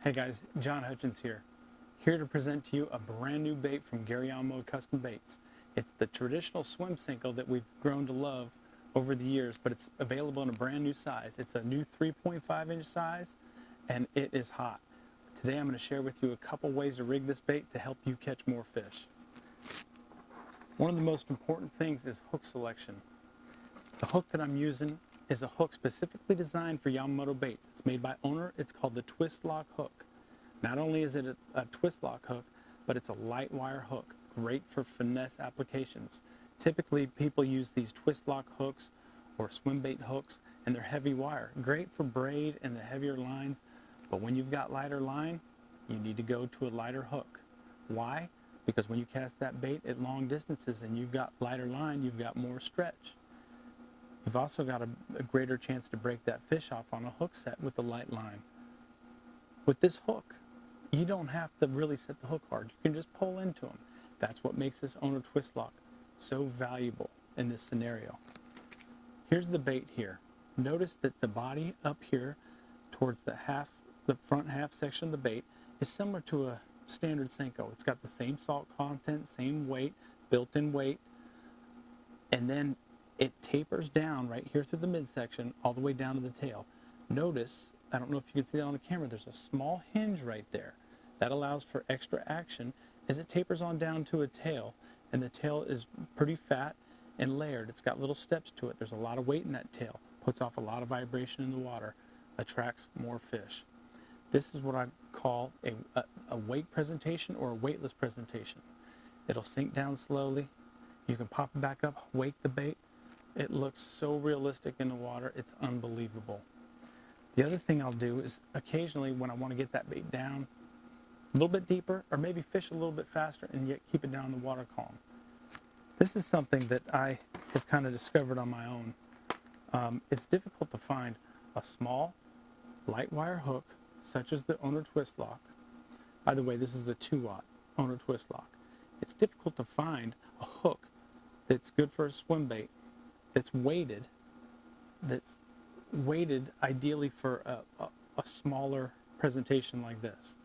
Hey guys, John Hutchins here to present to you a brand new bait from Yamamoto Custom Baits. It's the traditional swim Senko that we've grown to love over the years, but it's available in a brand new size. It's a new 3.5 inch size, and it is hot. Today I'm going to share with you a couple ways to rig this bait to help you catch more fish. One of the most important things is hook selection. The hook that I'm using is a hook specifically designed for Yamamoto baits. It's made by owner. It's called the twist lock hook. Not only is it a twist lock hook, but it's a light wire hook, great for finesse applications. Typically people use these twist lock hooks or swim bait hooks, and they're heavy wire, great for braid and the heavier lines, but when you've got lighter line, you need to go to a lighter hook. Why? Because when you cast that bait at long distances and you've got lighter line, you've got more stretch. You've also got a greater chance to break that fish off on a hook set with the light line. With this hook, you don't have to really set the hook hard. You can just pull into them. That's what makes this owner twist lock so valuable in this scenario. Here's the bait here. Notice that the body up here towards the front half section of the bait is similar to a standard Senko. It's got the same salt content, same weight, built-in weight, and then it tapers down right here through the midsection all the way down to the tail. Notice, I don't know if you can see that on the camera, there's a small hinge right there. That allows for extra action as it tapers on down to a tail, and the tail is pretty fat and layered. It's got little steps to it. There's a lot of weight in that tail. Puts off a lot of vibration in the water, attracts more fish. This is what I call a weight presentation or a weightless presentation. It'll sink down slowly. You can pop it back up, wake the bait. It looks so realistic in the water, it's unbelievable. The other thing I'll do is occasionally when I want to get that bait down a little bit deeper, or maybe fish a little bit faster and yet keep it down in the water column. This is something that I have kind of discovered on my own. It's difficult to find a small light wire hook such as the owner twist lock. By the way, this is a 2-aught owner twist lock. It's difficult to find a hook that's good for a swim bait, that's weighted ideally for a smaller presentation like this.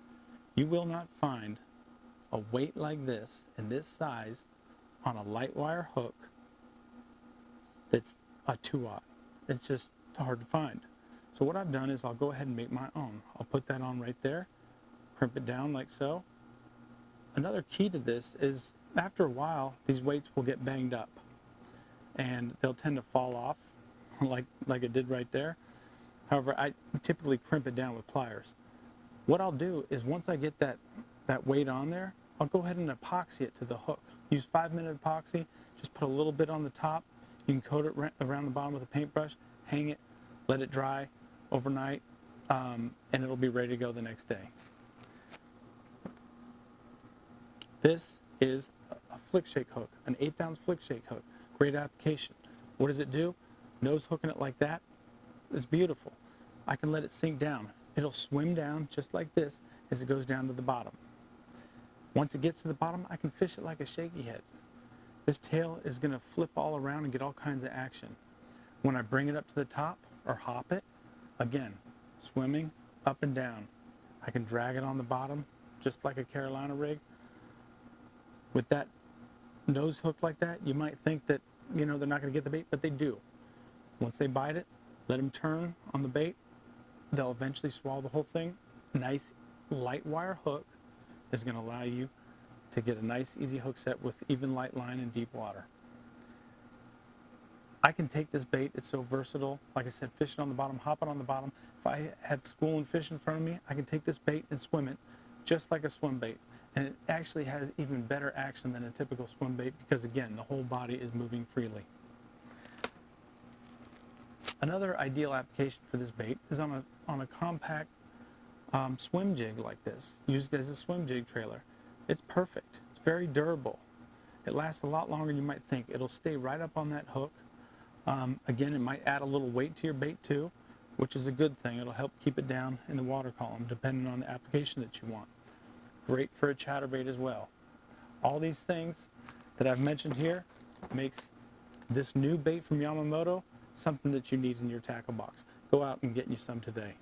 You will not find a weight like this in this size on a light wire hook that's a 2-aught. It's just hard to find. So what I've done is I'll go ahead and make my own. I'll put that on right there, crimp it down like so. Another key to this is after a while these weights will get banged up and they'll tend to fall off like it did right there. However, I typically crimp it down with pliers. What I'll do is once I get that weight on there, I'll go ahead and epoxy it to the hook. Use 5-minute epoxy, just put a little bit on the top. You can coat it around the bottom with a paintbrush, hang it, let it dry overnight, and it'll be ready to go the next day. This is a flick shake hook, an 1/8 ounce flick shake hook. Great application. What does it do? Nose hooking it like that is beautiful. I can let it sink down. It'll swim down just like this as it goes down to the bottom. Once it gets to the bottom, I can fish it like a shaky head. This tail is going to flip all around and get all kinds of action. When I bring it up to the top or hop it, again, swimming up and down. I can drag it on the bottom just like a Carolina rig. With that nose hook like that, you might think that they're not going to get the bait, but they do. Once they bite it, let them turn on the bait. They'll eventually swallow the whole thing. Nice light wire hook is going to allow you to get a nice easy hook set with even light line in deep water. I can take this bait, it's so versatile. Like I said, fishing on the bottom, hopping on the bottom. If I have school and fish in front of me, I can take this bait and swim it just like a swim bait. And it actually has even better action than a typical swim bait because again, the whole body is moving freely. Another ideal application for this bait is on a compact swim jig like this, used as a swim jig trailer. It's perfect. It's very durable. It lasts a lot longer than you might think. It'll stay right up on that hook. Again, it might add a little weight to your bait too, which is a good thing. It'll help keep it down in the water column depending on the application that you want. Great for a chatterbait as well. All these things that I've mentioned here makes this new bait from Yamamoto something that you need in your tackle box. Go out and get you some today.